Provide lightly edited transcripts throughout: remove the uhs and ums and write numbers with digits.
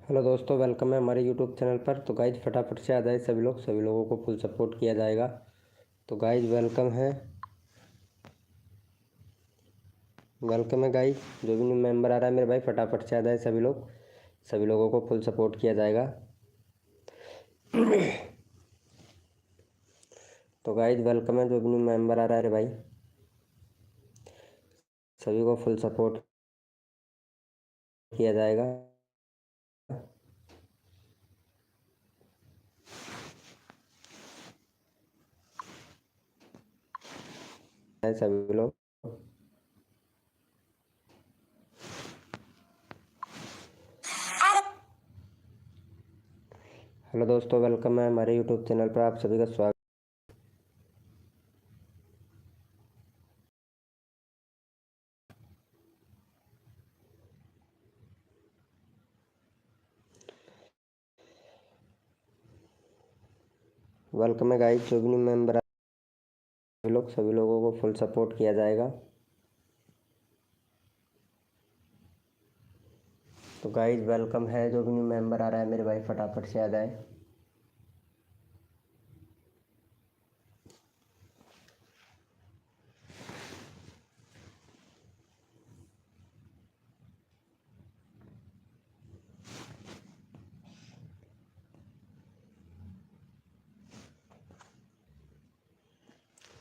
Hello दोस्तों, welcome है हमारे यूट्यूब चैनल पर। तो गाइज फटाफट से आ जाए सभी लोगों को फुल सपोर्ट किया जाएगा। तो गाइज वेलकम है गाइज। जो भी न्यू मेंबर आ रहा है मेरे भाई, फटाफट से आ जाए सभी लोगों को फुल सपोर्ट किया जाएगा। तो गाइज वेलकम है, जो भी न्यू मेंबर आ रहा है भाई, सभी को फुल सपोर्ट किया जाएगा। सभी लोग हेलो दोस्तों, वेलकम है हमारे यूट्यूब चैनल पर, आप सभी का स्वागत। वेलकम है गाइज, जो भी न्यू मेंबर सभी लोगों को फुल सपोर्ट किया जाएगा। तो गाइज वेलकम है, जो भी न्यू मेंबर आ रहा है मेरे भाई, फटाफट से आ जाए।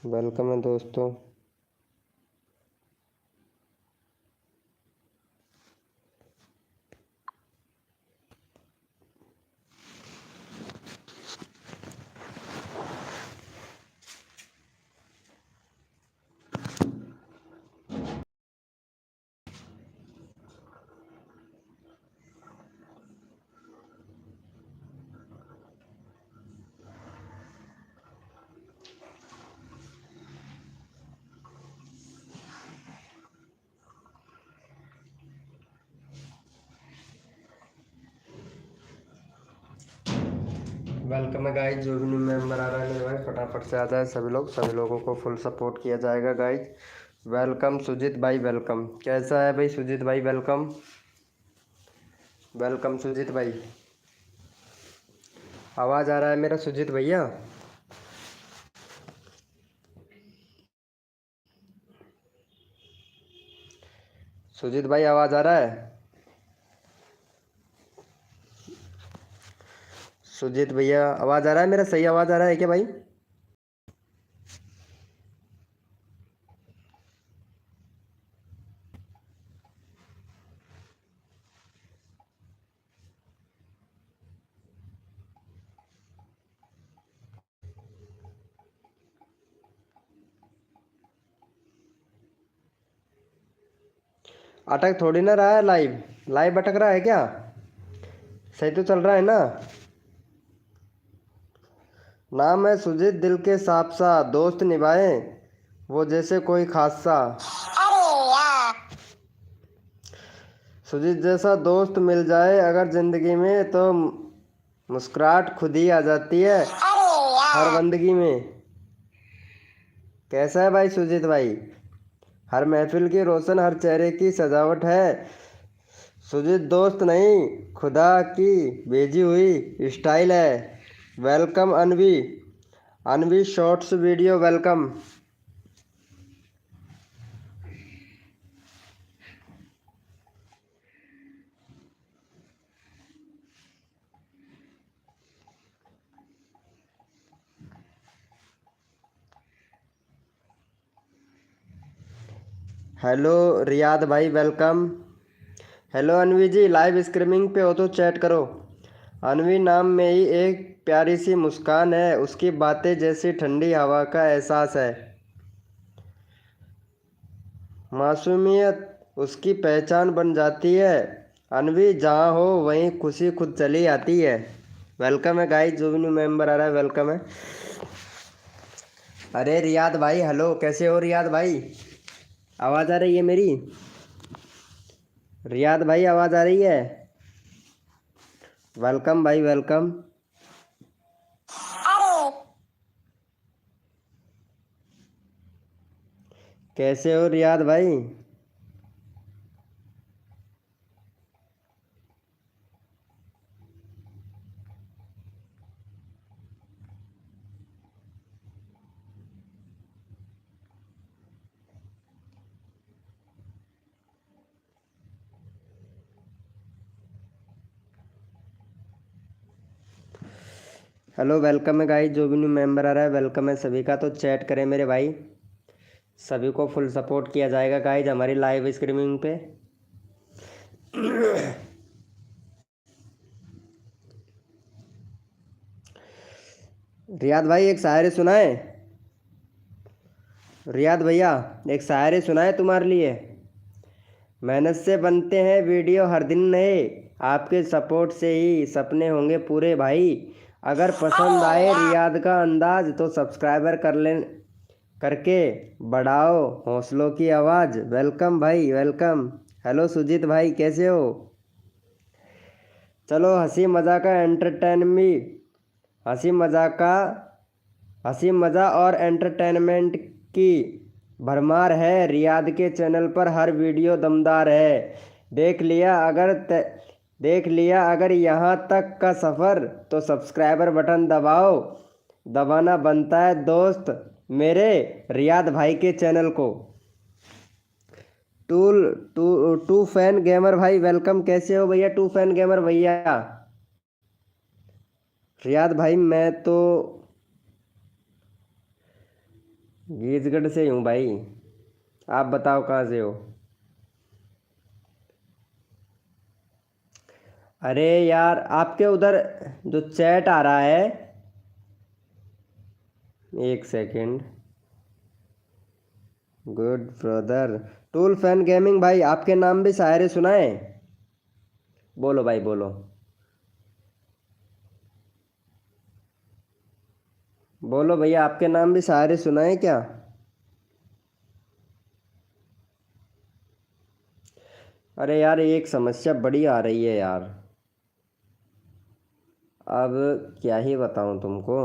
वेलकम है दोस्तों। वेलकम है गाइज, जो भी न्यू मेंबर आ रहा है मेरे भाई, फटाफट से आ जाए सभी लोगों को फुल सपोर्ट किया जाएगा गाइज। वेलकम सुजीत भाई, वेलकम। कैसा है भाई सुजीत भाई? वेलकम वेलकम सुजीत भाई। आवाज़ आ रहा है मेरा सुजीत भैया? सुजीत भाई आवाज़ आ रहा है? सुजीत भैया आवाज़ आ रहा है मेरा? सही आवाज़ आ रहा है क्या भाई? अटक थोड़ी ना रहा है, लाइव लाइव अटक रहा है क्या? सही तो चल रहा है ना? नाम है सुजीत, दिल के साफ सा दोस्त निभाए वो जैसे कोई खासा। सुजीत जैसा दोस्त मिल जाए अगर जिंदगी में, तो मुस्कुराहट खुद ही आ जाती है हर बंदगी में। कैसा है भाई सुजीत भाई? हर महफिल की रोशन, हर चेहरे की सजावट है। सुजीत दोस्त नहीं, खुदा की भेजी हुई स्टाइल है। Welcome Anvi, Anvi shorts video welcome. Hello Riyad भाई, welcome. Hello Anvi ji, live streaming पे हो तो चैट करो। अनवी नाम में ही एक प्यारी सी मुस्कान है, उसकी बातें जैसी ठंडी हवा का एहसास है। मासूमियत उसकी पहचान बन जाती है। अनवी जहाँ हो वहीं खुशी खुद चली आती है। वेलकम है गाइस, जो भी न्यू मेंबर आ रहा है वेलकम है। अरे रियाद भाई, हेलो, कैसे हो रियाद भाई? आवाज़ आ रही है मेरी? रियाद भाई आवाज़ आ रही है? वेलकम भाई, वेलकम। कैसे हो रियाद भाई? हेलो वेलकम है गाइस, जो भी न्यू मेंबर आ रहा है वेलकम है सभी का। तो चैट करें मेरे भाई, सभी को फुल सपोर्ट किया जाएगा गाइस हमारी लाइव स्ट्रीमिंग पे। रियाद भाई एक शायरी सुनाए, रियाद भैया एक शायरी सुनाए तुम्हारे लिए। मेहनत से बनते हैं वीडियो हर दिन नए, आपके सपोर्ट से ही सपने होंगे पूरे भाई। अगर पसंद आए रियाद का अंदाज तो सब्सक्राइबर कर लें, करके बढ़ाओ हौसलों की आवाज़। वेलकम भाई वेलकम। हेलो सुजीत भाई कैसे हो? चलो हंसी मज़ाक का हंसी मज़ाक का हंसी मज़ा और एंटरटेनमेंट की भरमार है। रियाद के चैनल पर हर वीडियो दमदार है। देख लिया अगर देख लिया अगर यहाँ तक का सफ़र तो सब्सक्राइबर बटन दबाओ, दबाना बनता है दोस्त मेरे रियाद भाई के चैनल को। Tool to to fan gamer भाई वेलकम, कैसे हो भैया टू फैन गेमर भैया? रियाद भाई मैं तो गीजगढ़ से हूँ भाई, आप बताओ कहाँ से हो? अरे यार आपके उधर जो चैट आ रहा है, एक second. Good brother tool fan gaming भाई, आपके नाम भी शायरी सुनाए? बोलो भाई बोलो। बोलो भैया आपके नाम भी शायरी सुनाए क्या? अरे यार एक समस्या बड़ी आ रही है यार, अब क्या ही बताऊं तुमको।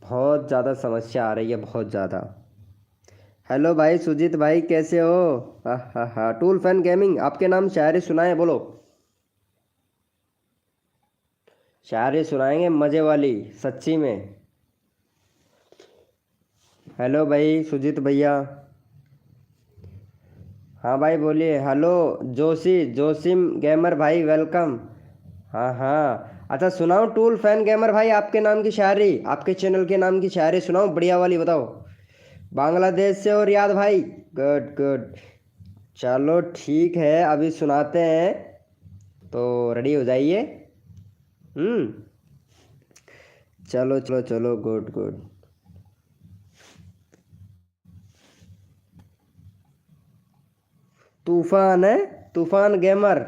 बहुत ज़्यादा समस्या आ रही है, बहुत ज़्यादा। हेलो भाई सुजीत भाई कैसे हो? हा टूल फैन गेमिंग आपके नाम शायरी सुनाए बोलो। शायरी सुनाएंगे मज़े वाली, सच्ची में। हेलो भाई सुजीत भैया। हाँ भाई बोलिए। हेलो जोशिम गेमर भाई वेलकम। हाँ हाँ अच्छा सुनाओ टूल फैन गेमर भाई, आपके नाम की शायरी, आपके चैनल के नाम की शायरी सुनाओ बढ़िया वाली बताओ। बांग्लादेश से हो रियाद भाई? Good good. चलो ठीक है अभी सुनाते हैं, तो रेडी हो जाइए। हम्म। चलो चलो चलो गुड गुड। तूफान है, तूफान गेमर।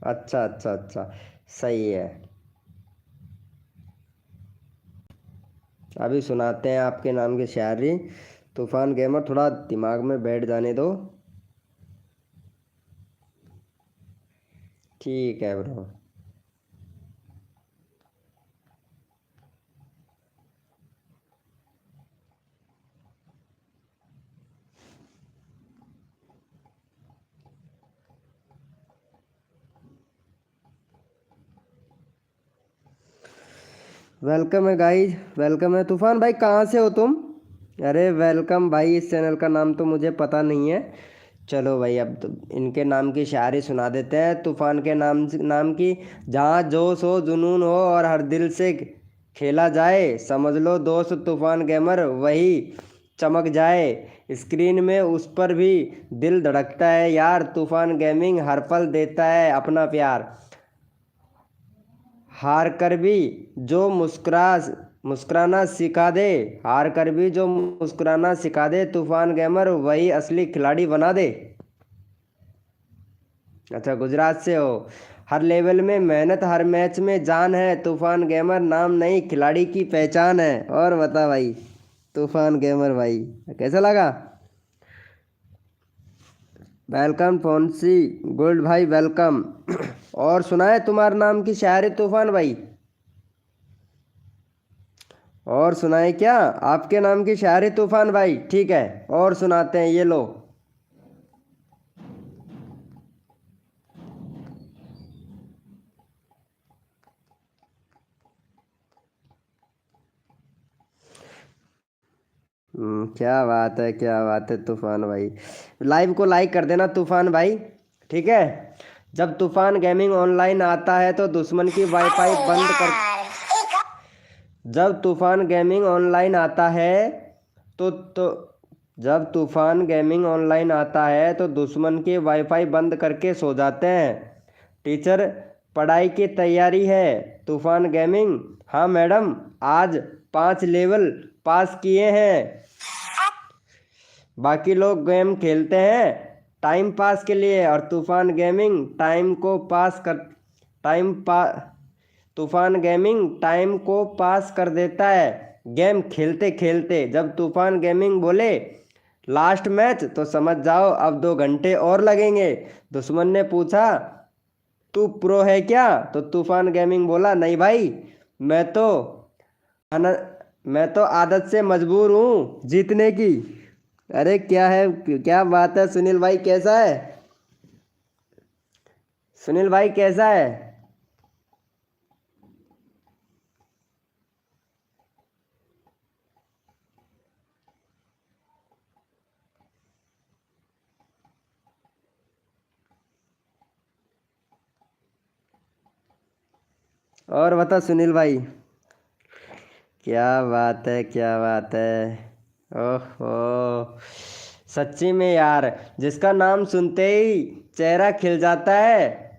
अच्छा अच्छा अच्छा, सही है। अभी सुनाते हैं आपके नाम की शायरी। तूफान गेमर थोड़ा दिमाग में बैठ जाने दो। ठीक है ब्रो। वेलकम है गाइज, वेलकम है। तूफान भाई कहाँ से हो तुम? अरे वेलकम भाई, इस चैनल का नाम तो मुझे पता नहीं है। चलो भाई अब तो इनके नाम की शायरी सुना देते हैं, तूफान के नाम की। जहाँ जोश हो जुनून हो और हर दिल से खेला जाए, समझ लो दोस्त तूफान गेमर वही चमक जाए। स्क्रीन में उस पर भी दिल धड़कता है यार, तूफान गेमिंग हर पल देता है अपना प्यार। हार कर भी जो मुस्कुराना सिखा दे, हार कर भी जो मुस्कुराना सिखा दे, तूफान गेमर वही असली खिलाड़ी बना दे। अच्छा गुजरात से हो। हर लेवल में मेहनत हर मैच में जान है, तूफान गेमर नाम नहीं खिलाड़ी की पहचान है। और बता भाई तूफान गेमर भाई कैसा लगा? वेलकम फोनसी गोल्ड भाई वेलकम। और सुनाए तुम्हारे नाम की शायरी तूफान भाई? और सुनाए क्या आपके नाम की शायरी तूफान भाई? ठीक है और सुनाते हैं, ये लो। क्या बात है क्या बात है तूफान भाई। लाइव को लाइक कर देना तूफान भाई, ठीक है। जब तूफान गेमिंग ऑनलाइन आता है तो दुश्मन की वाईफाई बंद कर जब तूफान गेमिंग ऑनलाइन आता है तो जब तूफान गेमिंग ऑनलाइन आता है तो दुश्मन की वाईफाई बंद करके सो जाते हैं। टीचर, पढ़ाई की तैयारी है। तूफान गेमिंग, हाँ मैडम, आज 5 लेवल पास किए हैं। बाकी लोग गेम खेलते हैं टाइम पास के लिए और तूफान गेमिंग टाइम को पास कर देता है गेम खेलते खेलते। जब तूफान गेमिंग बोले लास्ट मैच तो समझ जाओ अब 2 घंटे और लगेंगे। दुश्मन ने पूछा तू प्रो है क्या? तो तूफान गेमिंग बोला नहीं भाई, मैं तो आदत से मजबूर हूँ जीतने की। अरे क्या है, क्या बात है। सुनील भाई कैसा है? सुनील भाई कैसा है? और बता सुनील भाई। क्या बात है, क्या बात है। ओहो, सच्ची में यार, जिसका नाम सुनते ही चेहरा खिल जाता है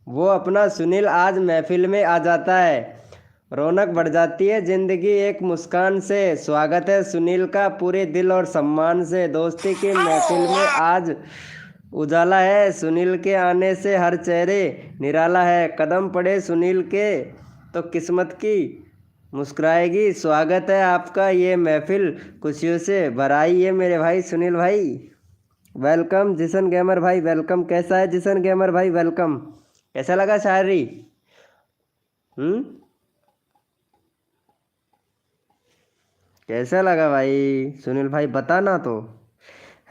वो अपना सुनील आज महफिल में आ जाता है। रौनक बढ़ जाती है ज़िंदगी एक मुस्कान से। स्वागत है सुनील का पूरे दिल और सम्मान से। दोस्ती की महफिल में आज उजाला है। सुनील के आने से हर चेहरे निराला है। कदम पड़े सुनील के तो किस्मत की मुस्कुराएगी। स्वागत है आपका ये महफिल खुशियों से भराई है मेरे भाई सुनील भाई। वेलकम जिशन गेमर भाई, वेलकम। कैसा है जिशन गेमर भाई? वेलकम। कैसा लगा शायरी? कैसा लगा भाई सुनील भाई? बताना तो।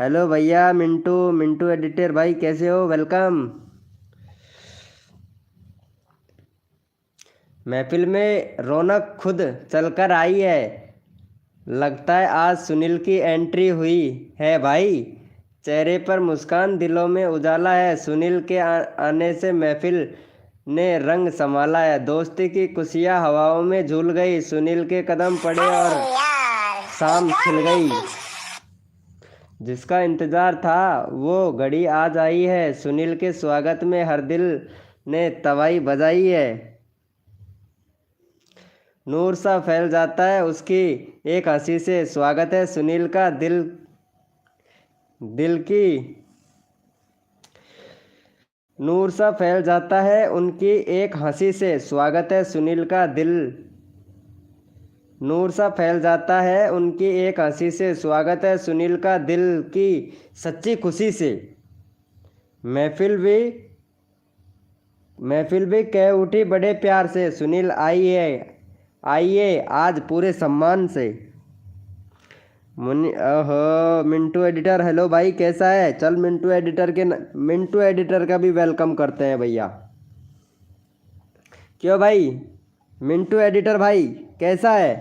हेलो भैया मिंटू, मिंटू एडिटर भाई कैसे हो? वेलकम। महफिल में रौनक खुद चलकर आई है। लगता है आज सुनील की एंट्री हुई है भाई। चेहरे पर मुस्कान, दिलों में उजाला है। सुनील के आने से महफिल ने रंग संभाला है। दोस्ती की खुशियाँ हवाओं में झूल गई। सुनील के कदम पड़े और शाम खिल गई। जिसका इंतजार था वो घड़ी आज आई है। सुनील के स्वागत में हर दिल ने तवाई बजाई है। नूर सा फैल जाता है उसकी एक हंसी से। स्वागत है सुनील का दिल की नूर सा फैल जाता है उनकी एक हंसी से। स्वागत है सुनील का नूर सा फैल जाता है उनकी एक हंसी से। स्वागत है सुनील का दिल की सच्ची खुशी से। महफिल भी कह उठी बड़े प्यार से। सुनील आइए आज पूरे सम्मान से। ओहो मिंटू एडिटर, हेलो भाई कैसा है? चल मिंटू एडिटर का भी वेलकम करते हैं भैया। क्यों भाई? मिंटू एडिटर भाई कैसा है?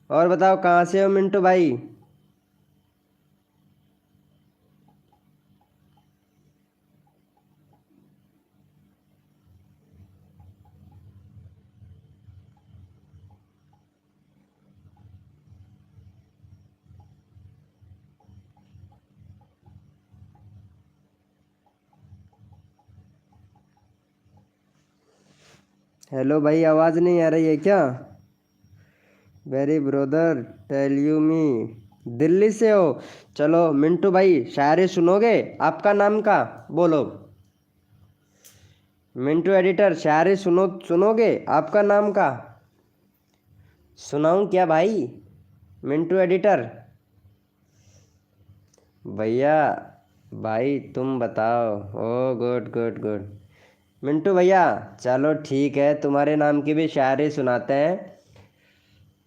और बताओ कहाँ से हो मिंटू भाई? हेलो भाई, आवाज़ नहीं आ रही है क्या? वेरी ब्रदर टेल यू मी। दिल्ली से हो? चलो मिंटू भाई शायरी सुनोगे? आपका नाम का बोलो। मिंटू एडिटर शायरी सुनोगे? आपका नाम का सुनाऊं क्या भाई? मिंटू एडिटर भैया, भाई तुम बताओ। ओ गुड गुड गुड। मिंटू भैया चलो ठीक है, तुम्हारे नाम की भी शायरी सुनाते हैं,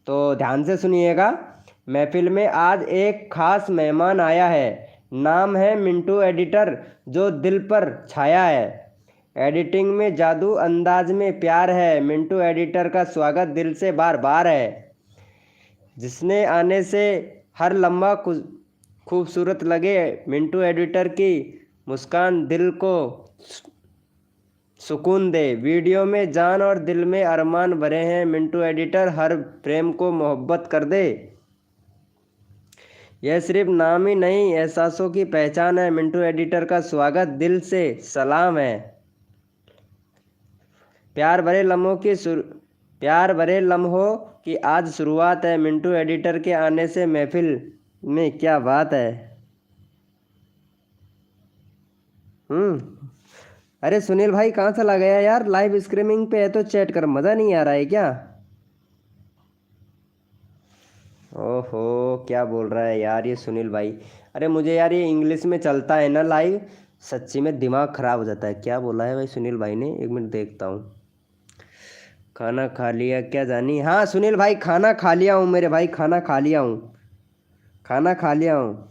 तो ध्यान से सुनिएगा। महफिल में आज एक खास मेहमान आया है। नाम है मिंटू एडिटर, जो दिल पर छाया है। एडिटिंग में जादू, अंदाज में प्यार है। मिंटू एडिटर का स्वागत दिल से बार बार है। जिसने आने से हर लम्हा खूबसूरत लगे। मिंटू एडिटर की मुस्कान दिल को सुकून दे। वीडियो में जान और दिल में अरमान भरे हैं। मिंटू एडिटर हर प्रेम को मोहब्बत कर दे। यह सिर्फ नाम ही नहीं, एहसासों की पहचान है। मिंटू एडिटर का स्वागत दिल से सलाम है। प्यार भरे लम्हों की आज शुरुआत है। मिंटू एडिटर के आने से महफिल में क्या बात है। अरे सुनील भाई कहाँ चला गया यार? लाइव स्ट्रीमिंग पे है तो चैट कर, मज़ा नहीं आ रहा है क्या? ओहो, क्या बोल रहा है यार ये सुनील भाई। अरे मुझे यार ये इंग्लिश में चलता है ना लाइव, सच्ची में दिमाग ख़राब हो जाता है। क्या बोला है भाई सुनील भाई ने? एक मिनट देखता हूँ। खाना खा लिया क्या जानी? हाँ सुनील भाई, खाना खा लिया हूँ मेरे भाई, खाना खा लिया हूँ, खाना खा लिया हूँ।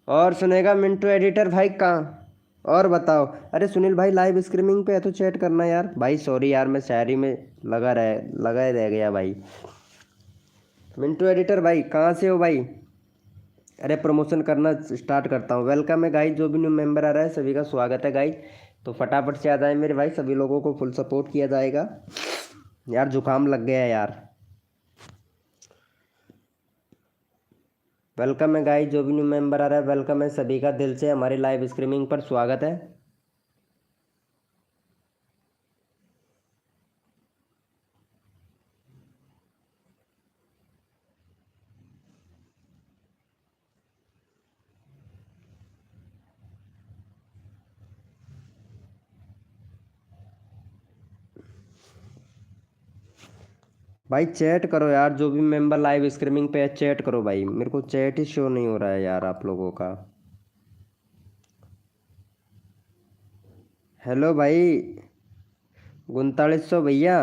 और सुनेगा मिंटू एडिटर भाई कहाँ? और बताओ। अरे सुनील भाई लाइव स्ट्रीमिंग पे है तो चैट करना यार। भाई सॉरी यार, मैं शायरी में लगा ही रह गया भाई। मिंटू एडिटर भाई कहाँ से हो भाई? अरे प्रमोशन करना स्टार्ट करता हूँ। वेलकम है गाइज, जो भी न्यू मेंबर आ रहा है सभी का स्वागत है गाइज। तो फटाफट से आ जाए मेरे भाई, सभी लोगों को फुल सपोर्ट किया जाएगा। यार जुकाम लग गया है यार। वेलकम है गाइज, जो भी न्यू मेंबर आ रहा है वेलकम है सभी का दिल से। हमारी लाइव स्ट्रीमिंग पर स्वागत है। भाई चैट करो यार, जो भी मेंबर लाइव स्ट्रीमिंग पे है चैट करो भाई। मेरे को चैट ही शो नहीं हो रहा है यार आप लोगों का। हेलो भाई 3900 भैया,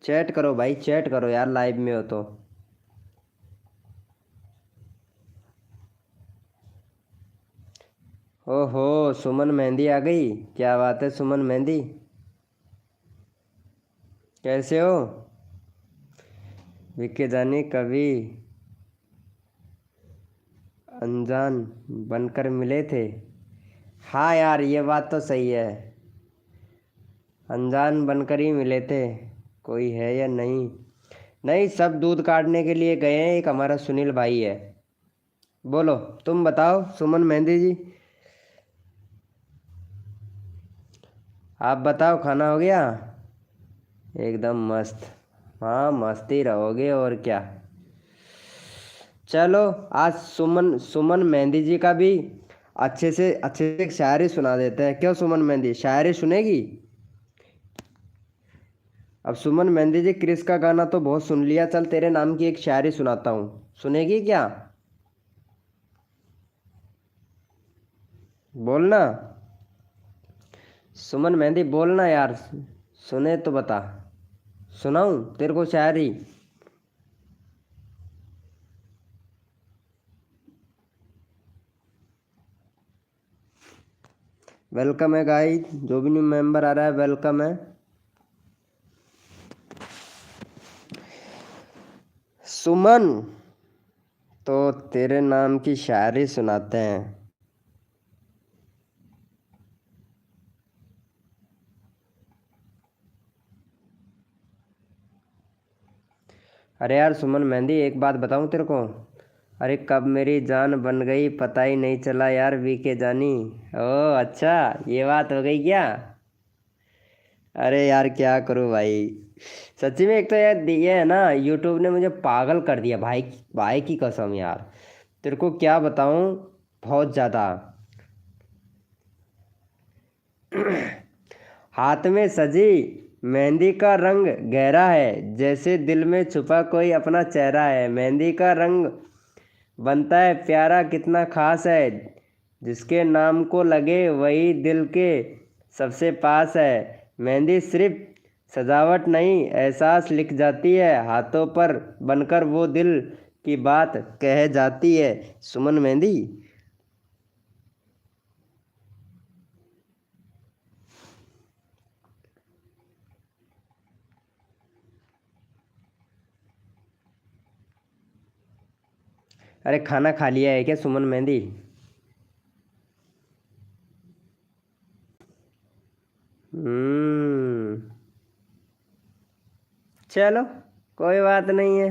चैट करो भाई, चैट करो यार लाइव में हो तो। ओहो, सुमन मेहंदी आ गई। क्या बात है सुमन मेहंदी, कैसे हो? विक्की जानी कभी अनजान बनकर मिले थे। हाँ यार ये बात तो सही है, अनजान बनकर ही मिले थे। कोई है या नहीं? नहीं, सब दूध काटने के लिए गए हैं। एक हमारा सुनील भाई है। बोलो, तुम बताओ सुमन मेहंदी जी, आप बताओ खाना हो गया? एकदम मस्त। हाँ मस्त ही रहोगे और क्या। चलो, आज सुमन सुमन मेहंदी जी का भी अच्छे से एक शायरी सुना देते हैं। क्यों सुमन मेहंदी शायरी सुनेगी? अब सुमन मेहंदी जी क्रिस का गाना तो बहुत सुन लिया, चल तेरे नाम की एक शायरी सुनाता हूँ, सुनेगी क्या? बोलना सुमन मेहंदी, बोलना यार, सुने तो बता। सुनाऊँ तेरे को शायरी? वेलकम है गाइस, जो भी न्यू मेंबर आ रहा है वेलकम है। सुमन, तो तेरे नाम की शायरी सुनाते हैं। अरे यार सुमन मेहंदी, एक बात बताऊं तेरे को? अरे कब मेरी जान बन गई पता ही नहीं चला यार वीके जानी। ओ अच्छा, ये बात हो गई क्या? अरे यार क्या करूं भाई, सच्ची में एक तो यार ये है ना, यूट्यूब ने मुझे पागल कर दिया भाई। भाई की कसम यार, तेरे को क्या बताऊं, बहुत ज़्यादा। हाथ में सजी मेहंदी का रंग गहरा है, जैसे दिल में छुपा कोई अपना चेहरा है। मेहंदी का रंग बनता है प्यारा, कितना खास है, जिसके नाम को लगे वही दिल के सबसे पास है। मेहंदी सिर्फ सजावट नहीं, एहसास लिख जाती है हाथों पर, बनकर वो दिल की बात कह जाती है। सुमन मेहंदी। अरे खाना खा लिया है क्या सुमन मेहंदी? हम्म। चलो, कोई बात नहीं है।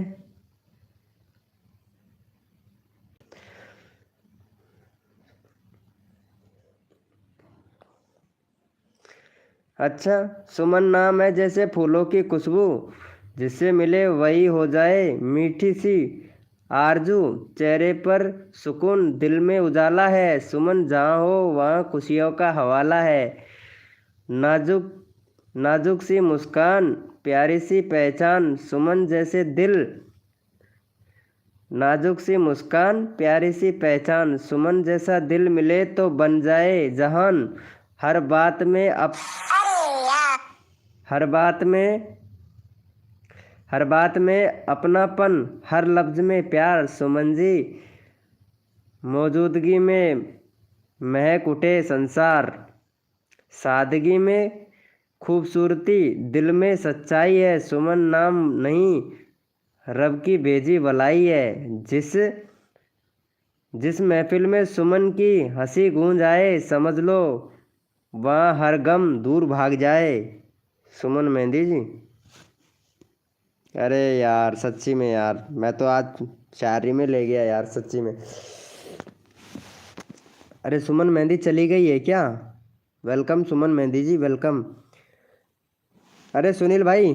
अच्छा, सुमन नाम है जैसे फूलों की खुशबू, जिससे मिले वही हो जाए मीठी सी आरजू। चेहरे पर सुकून, दिल में उजाला है। सुमन जहाँ हो वहाँ खुशियों का हवाला है। नाजुक नाजुक सी मुस्कान, प्यारी सी पहचान, सुमन जैसे दिल। नाजुक सी मुस्कान, प्यारी सी पहचान, सुमन जैसा दिल मिले तो बन जाए जहान। हर बात में अप हर बात में हर बात में अपनापन, हर लफ्ज में प्यार। सुमन जी मौजूदगी में महक उठे संसार। सादगी में खूबसूरती, दिल में सच्चाई है। सुमन नाम नहीं, रब की भेजी भलाई है। जिस महफिल में सुमन की हंसी गूंज आए, समझ लो वहाँ हर गम दूर भाग जाए। सुमन मेहंदी जी। अरे यार सच्ची में यार, मैं तो आज शायरी में ले गया यार सच्ची में। अरे सुमन मेहंदी चली गई है क्या? वेलकम सुमन मेहंदी जी, वेलकम। अरे सुनील भाई,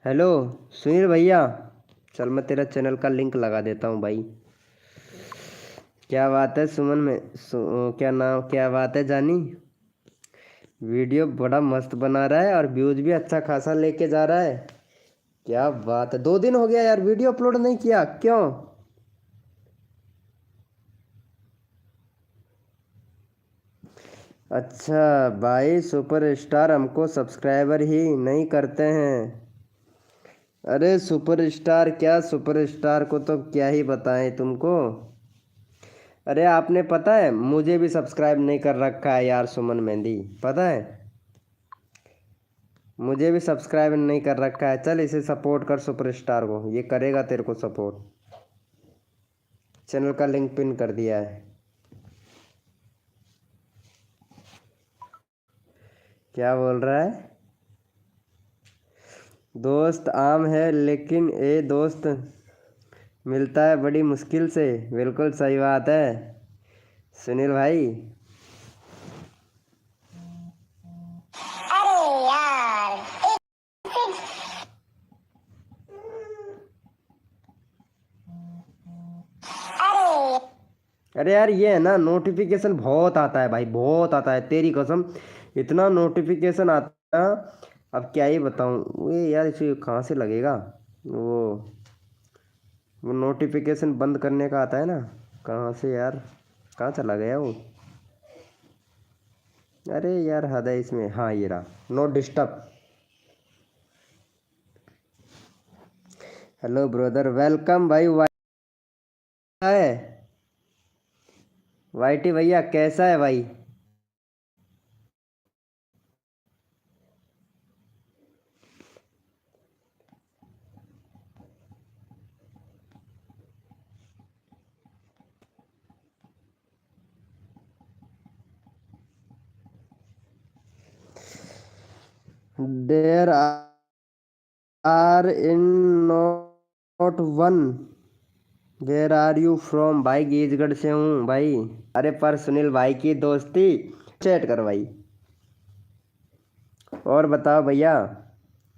हेलो सुनील भैया, चल मैं तेरा चैनल का लिंक लगा देता हूँ भाई। क्या बात है सुमन में क्या बात है जानी? वीडियो बड़ा मस्त बना रहा है और व्यूज भी अच्छा खासा लेके जा रहा है। क्या बात है, 2 दिन हो गया यार वीडियो अपलोड नहीं किया, क्यों? अच्छा भाई, सुपरस्टार हमको सब्सक्राइबर ही नहीं करते हैं। अरे सुपरस्टार क्या, सुपरस्टार को तो क्या ही बताएं तुमको। अरे आपने पता है मुझे भी सब्सक्राइब नहीं कर रखा है यार सुमन मेहंदी, पता है? मुझे भी सब्सक्राइब नहीं कर रखा है। चल इसे सपोर्ट कर सुपरस्टार को, ये करेगा तेरे को सपोर्ट। चैनल का लिंक पिन कर दिया है। क्या बोल रहा है? दोस्त आम है लेकिन ए दोस्त मिलता है बड़ी मुश्किल से। बिल्कुल सही बात है सुनील भाई। अरे यार ये है ना, नोटिफिकेशन बहुत आता है भाई, बहुत आता है तेरी कसम। इतना नोटिफिकेशन आता है, अब क्या ही बताऊँ। ये यार इसे कहाँ से लगेगा वो नोटिफिकेशन बंद करने का आता है ना, कहाँ से यार, कहाँ चला गया वो? अरे यार हद है इसमें। हाँ ये रहा, no disturb. Hello brother, welcome भाई। वाई है वाईटी भैया, कैसा है भाई? There are in not one. Where are you from? भाई गीजगढ़ से हूँ भाई। अरे पर सुनील भाई की दोस्ती चैट कर भाई। और बताओ भैया,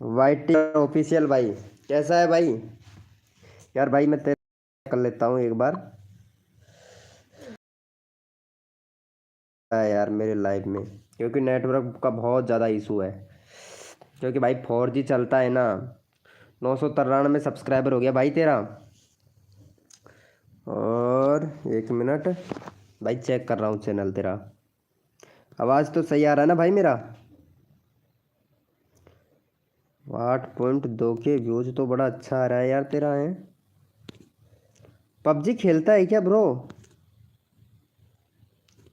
वाईटी ऑफिशियल भाई कैसा है भाई? यार भाई मैं तेरे कर लेता हूँ एक बार यार मेरे लाइव में, क्योंकि नेटवर्क का बहुत ज़्यादा इशू है। क्योंकि भाई 4G चलता है ना। 993 सब्सक्राइबर हो गया भाई तेरा। और 1 मिनट भाई, चेक कर रहा हूँ चैनल तेरा। आवाज़ तो सही आ रहा है ना भाई मेरा? 8.2 के व्यूज तो बड़ा अच्छा आ रहा है यार तेरा है। पबजी खेलता है क्या ब्रो?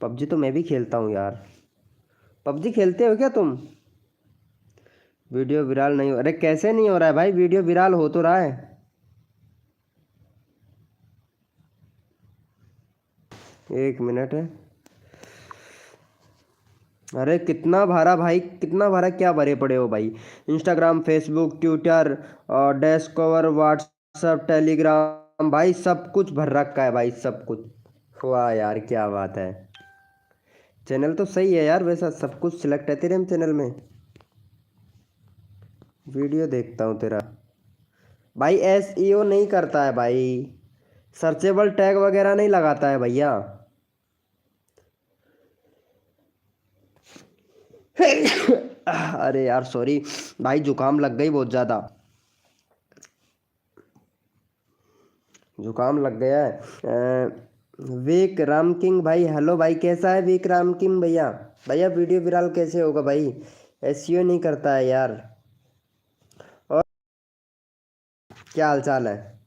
पबजी तो मैं भी खेलता हूँ यार। पबजी खेलते हो क्या तुम? वीडियो वायरल नहीं हो? अरे कैसे नहीं हो रहा है भाई, वीडियो वायरल हो तो रहा है। एक मिनट है। अरे कितना भरा भाई, कितना भरा, क्या भरे पड़े हो भाई। इंस्टाग्राम, फेसबुक, ट्विटर और डिस्कवर, व्हाट्सएप, टेलीग्राम, भाई सब कुछ भर रखा है भाई, सब कुछ। वाह यार क्या बात है। चैनल तो सही है यार, वैसा सब कुछ सिलेक्ट है तेरे चैनल में। वीडियो देखता हूँ तेरा। भाई एसईओ नहीं करता है भाई, सर्चेबल टैग वगैरह नहीं लगाता है भैया। अरे यार सॉरी भाई, जुकाम लग गई बहुत ज़्यादा, जुकाम लग गया है। विक्रम किंग भाई, हेलो भाई, कैसा है विक्रम किंग भैया। भैया वीडियो वायरल कैसे होगा भाई, एसईओ नहीं करता है यार। और क्या हाल चाल है।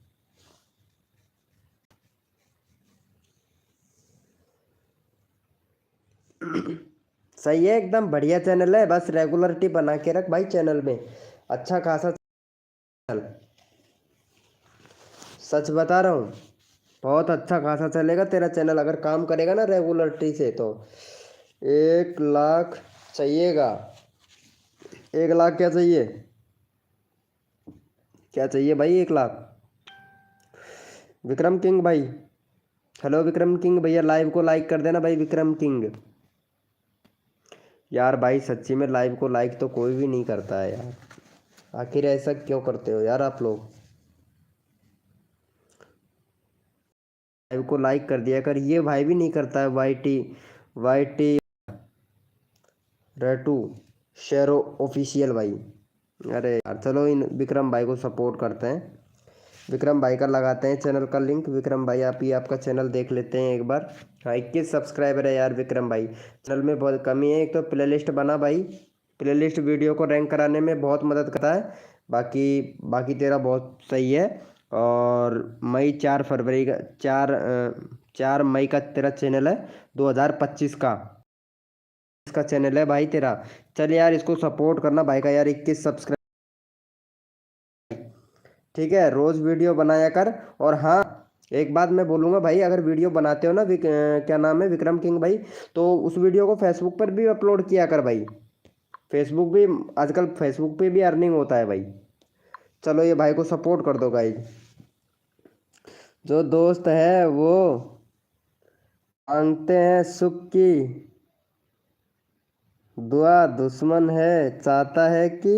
सही है, एकदम बढ़िया चैनल है, बस रेगुलरिटी बना के रख भाई चैनल में, अच्छा खासा चल। सच बता रहा हूँ, बहुत अच्छा खासा चलेगा तेरा चैनल अगर काम करेगा ना रेगुलरिटी से तो। 1 लाख चाहिएगा। 1 लाख क्या चाहिए, क्या चाहिए भाई 1 लाख। विक्रम किंग भाई, हेलो विक्रम किंग भैया, लाइव को लाइक कर देना भाई विक्रम किंग। यार भाई सच्ची में लाइव को लाइक तो कोई भी नहीं करता है यार, आखिर ऐसा क्यों करते हो यार आप लोग। लाइव को लाइक कर दिया कर, ये भाई भी नहीं करता है, वाई टी रेटू शेरो ऑफिशियल भाई। अरे यार चलो इन विक्रम भाई को सपोर्ट करते हैं, विक्रम भाई का लगाते हैं चैनल का लिंक। विक्रम भाई आप ही आपका चैनल देख लेते हैं एक बार। हाँ 21 सब्सक्राइबर है यार विक्रम भाई, चैनल में बहुत कमी है। एक तो प्लेलिस्ट बना भाई, प्लेलिस्ट वीडियो को रैंक कराने में बहुत मदद करता है। बाकी बाकी तेरा बहुत सही है। और मई 4 फरवरी का 4 मई का तेरा चैनल है, 2025 का इसका चैनल है भाई तेरा। चल यार इसको सपोर्ट करना भाई का यार, 21 सब्सक्राइब। ठीक है रोज वीडियो बनाया कर। और हाँ एक बात मैं बोलूँगा भाई, अगर वीडियो बनाते हो ना क्या नाम है विक्रम किंग भाई, तो उस वीडियो को फेसबुक पर भी अपलोड किया कर भाई। फेसबुक भी, आजकल फेसबुक पे भी अर्निंग होता है भाई। चलो ये भाई को सपोर्ट कर दो गाइज। जो दोस्त है वो मांगते हैं सुख की दुआ, दुश्मन है चाहता है कि।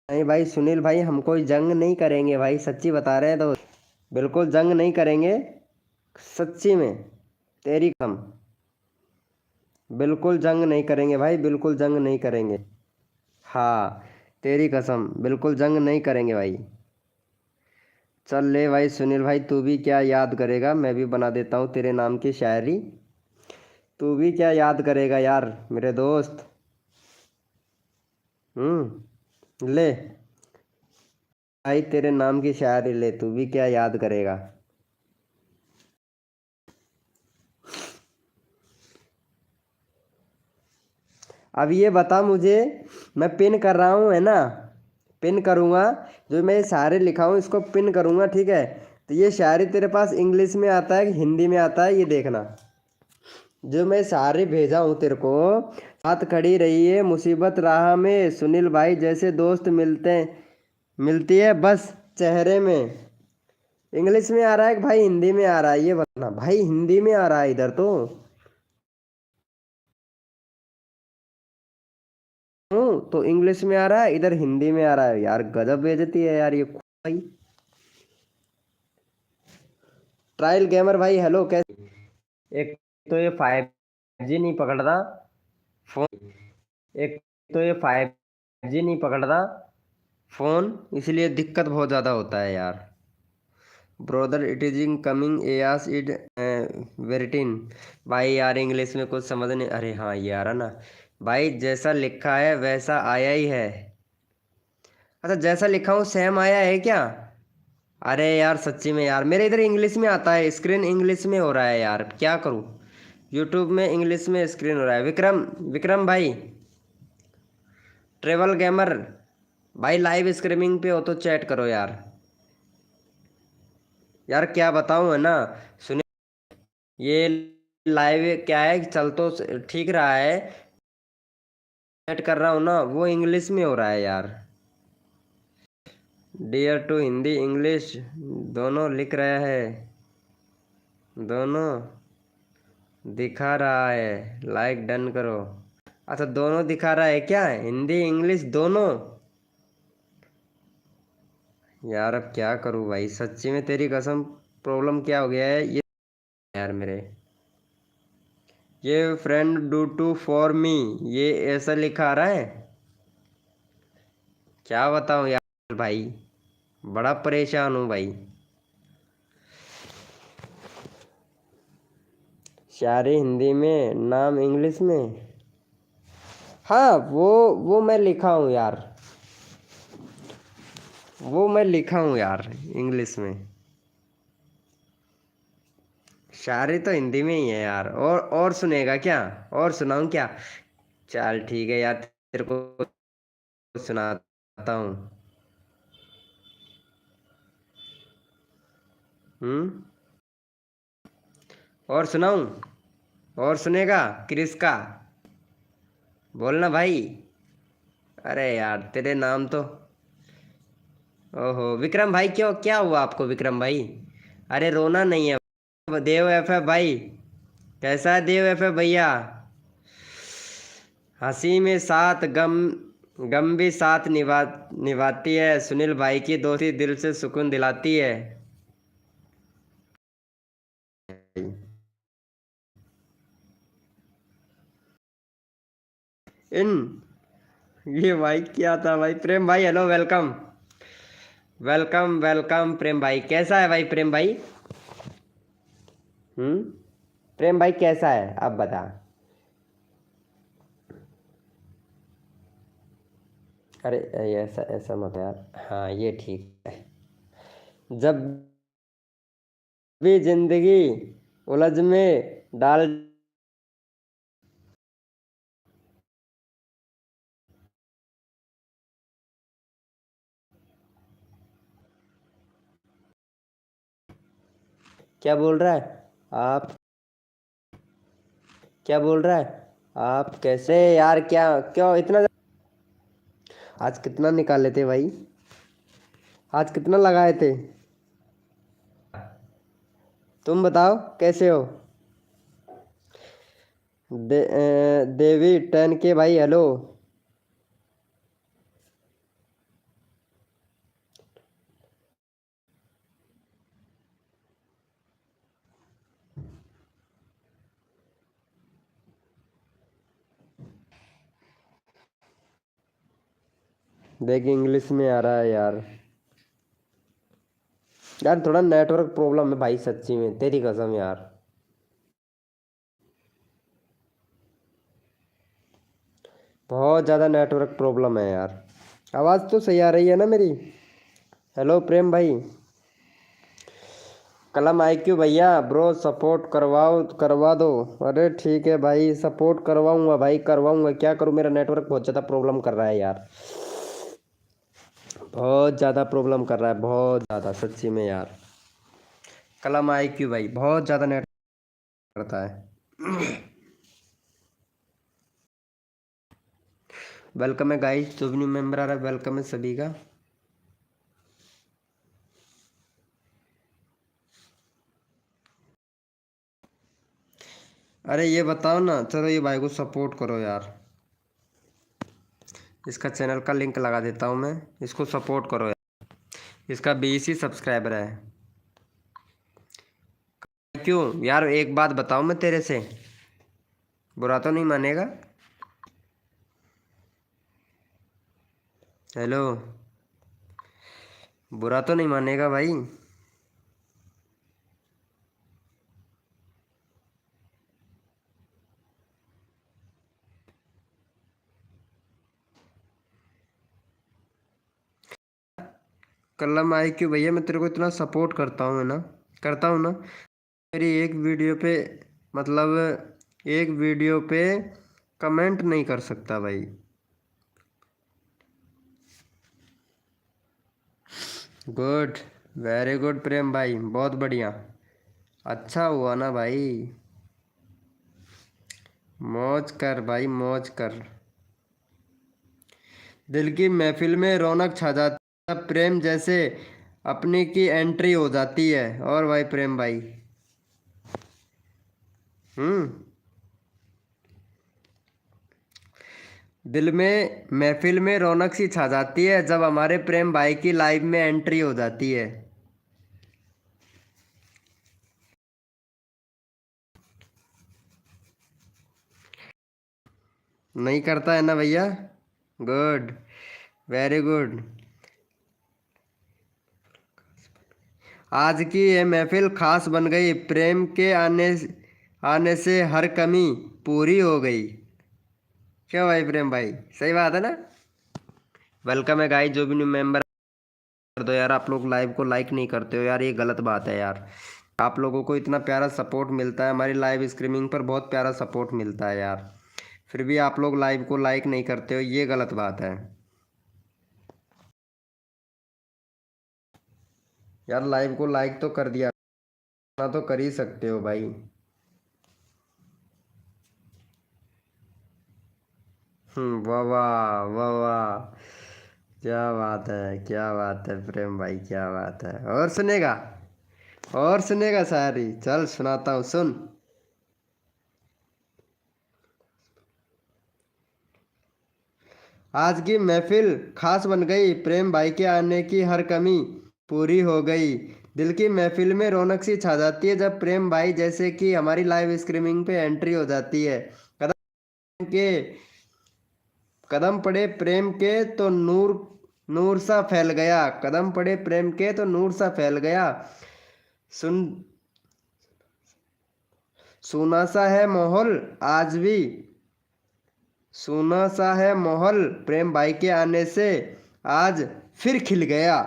नहीं भाई सुनील भाई, हम कोई जंग नहीं करेंगे भाई, सच्ची बता रहे हैं दोस्त, बिल्कुल जंग नहीं करेंगे, सच्ची में, तेरी कसम, बिल्कुल जंग नहीं करेंगे भाई, बिल्कुल जंग नहीं करेंगे। हाँ तेरी कसम, बिल्कुल जंग नहीं करेंगे भाई। चल ले भाई सुनील भाई, तू भी क्या याद करेगा, मैं भी बना देता हूँ तेरे नाम की शायरी। तू भी क्या याद करेगा यार मेरे दोस्त। ले भाई तेरे नाम की शायरी ले, तू भी क्या याद करेगा। अब ये बता मुझे, मैं पिन कर रहा हूँ है ना, पिन करूँगा, जो मैं शायरी लिखा हूँ इसको पिन करूँगा ठीक है। तो ये शायरी तेरे पास इंग्लिश में आता है कि हिंदी में आता है, ये देखना। जो मैं शायरी भेजा हूँ तेरे को, साथ खड़ी रही है मुसीबत राह में, सुनील भाई जैसे दोस्त मिलती है बस चेहरे में। इंग्लिश में आ रहा है कि भाई हिंदी में आ रहा है, ये बताना भाई, हिंदी में आ रहा है इधर तो। हूँ तो इंग्लिश में आ रहा है, इधर हिंदी में आ रहा है यार, गजब बेइज्जती है यार ये भाई। ट्रायल गेमर भाई हेलो कैसे। एक तो ये 5G नहीं पकड़ रहा फोन, एक तो ये 5G नहीं पकड़ रहा फोन, इसलिए दिक्कत बहुत ज़्यादा होता है यार। Brother it is in coming as it written. भाई यार इंग्लिश में कुछ समझ नहीं, अरे हाँ ये आ रहा ना। भाई जैसा लिखा है वैसा आया ही है। अच्छा जैसा लिखा हूँ सेम आया है क्या। अरे यार सच्ची में यार, मेरे इधर इंग्लिश में आता है, स्क्रीन इंग्लिश में हो रहा है यार, क्या करूँ। यूट्यूब में इंग्लिश में स्क्रीन हो रहा है। विक्रम, विक्रम भाई, ट्रेवल गेमर भाई, लाइव स्ट्रीमिंग पे हो तो चैट करो यार। यार क्या बताऊं, है ना। सुनिए, ये लाइव क्या है, चल तो ठीक रहा है, सेट कर रहा हूँ ना, वो इंग्लिश में हो रहा है यार। डियर टू हिंदी इंग्लिश दोनों लिख रहा है, दोनों दिखा रहा है, लाइक डन करो। अच्छा, दोनों दिखा रहा है क्या, हिंदी इंग्लिश दोनों। यार अब क्या करूँ भाई, सच्ची में तेरी कसम, प्रॉब्लम क्या हो गया है ये यार मेरे। ये friend do to for me, ये ऐसा लिखा आ रहा है, क्या बताऊँ यार भाई, बड़ा परेशान हूँ भाई। शायरी हिंदी में, नाम इंग्लिश में। हाँ, वो मैं लिखा हूँ यार, वो मैं लिखा हूँ यार इंग्लिश में। शायरी तो हिंदी में ही है यार। और सुनेगा क्या, और सुनाऊँ क्या। चल ठीक है यार, तेरे को सुनाता हूँ। हम्म। और सुनाऊँ, और सुनेगा क्रिस का, बोलना भाई। अरे यार तेरे नाम तो, ओहो विक्रम भाई, क्यों क्या हुआ आपको विक्रम भाई। अरे रोना नहीं है देव एफ है भाई, कैसा है देव एफ है भैया। हंसी में साथ गम, गम भी साथ निभाती है, सुनील भाई की दोस्ती दिल से सुकून दिलाती है। इन ये भाई क्या था भाई, प्रेम भाई हेलो वेलकम, वेलकम वेलकम प्रेम भाई, कैसा है भाई प्रेम भाई। हम्म। प्रेम भाई कैसा है आप बता। अरे ये ऐसा ऐसा मत यार, हाँ ये ठीक है। जब भी जिंदगी उलझ में डाल, क्या बोल रहा है आप, क्या बोल रहा है आप, कैसे यार, क्या क्यों इतना। आज कितना निकाले थे भाई, आज कितना लगाए थे, तुम बताओ कैसे हो। देवी 10K भाई हेलो। देख इंग्लिश में आ रहा है यार। यार थोड़ा नेटवर्क प्रॉब्लम है भाई, सच्ची में तेरी कसम यार, बहुत ज़्यादा नेटवर्क प्रॉब्लम है यार। आवाज़ तो सही आ रही है ना मेरी। हेलो प्रेम भाई। कलम IQ भैया ब्रो सपोर्ट करवाओ, करवा दो। अरे ठीक है भाई, सपोर्ट करवाऊंगा भाई, करवाऊंगा, क्या करूँ, मेरा नेटवर्क बहुत ज़्यादा प्रॉब्लम कर रहा है यार, बहुत ज़्यादा प्रॉब्लम कर रहा है, बहुत ज़्यादा सच्ची में यार। कलम IQ भाई बहुत ज़्यादा नेट करता है। वेलकम है गाइस, जो भी न्यू मेंबर आ रहा है वेलकम है सभी का। अरे ये बताओ ना, चलो ये भाई को सपोर्ट करो यार, इसका चैनल का लिंक लगा देता हूँ मैं, इसको सपोर्ट करो यार, इसका 20 ही सब्सक्राइबर है। क्यों यार, एक बात बताऊँ मैं तेरे से, बुरा तो नहीं मानेगा। हेलो, बुरा तो नहीं मानेगा भाई। कलम IQ भैया, मैं तेरे को इतना सपोर्ट करता हूँ, है ना, करता हूँ ना। मेरी एक वीडियो पे, मतलब एक वीडियो पे कमेंट नहीं कर सकता भाई। गुड, वेरी गुड प्रेम भाई, बहुत बढ़िया। अच्छा हुआ ना भाई। मौज कर भाई, मौज कर। दिल की महफिल में रौनक छा जाती है, प्रेम जैसे अपनी की एंट्री हो जाती है। और भाई प्रेम भाई। हम्म। दिल में महफिल में रौनक सी छा जाती है जब हमारे प्रेम भाई की लाइफ में एंट्री हो जाती है। नहीं करता है ना भैया। गुड। Very good. आज की ये महफिल खास बन गई, प्रेम के आने से हर कमी पूरी हो गई। क्यों भाई प्रेम भाई, सही बात है ना। वेलकम है गाइस, जो भी न्यू मेंबर कर दो यार। आप लोग लाइव को लाइक नहीं करते हो यार, ये गलत बात है यार। आप लोगों को इतना प्यारा सपोर्ट मिलता है, हमारी लाइव स्ट्रीमिंग पर बहुत प्यारा सपोर्ट मिलता है यार, फिर भी आप लोग लाइव को लाइक नहीं करते हो, ये गलत बात है यार। लाइव को लाइक तो कर दिया ना, तो कर ही सकते हो भाई। वाह वाह वाह वाह। क्या बात है, क्या बात है प्रेम भाई, क्या बात है। और सुनेगा, और सुनेगा सारी, चल सुनाता हूँ, सुन। आज की महफिल खास बन गई, प्रेम भाई के आने की हर कमी पूरी हो गई। दिल की महफिल में रौनक सी छा जाती है जब प्रेम भाई जैसे कि हमारी लाइव स्ट्रीमिंग पे एंट्री हो जाती है। के कदम पड़े प्रेम के तो नूर नूर सा फैल गया, कदम पड़े प्रेम के तो नूर सा फैल गया। सुन, सुना सा है माहौल आज भी, सुना सा है माहौल प्रेम भाई के आने से आज फिर खिल गया।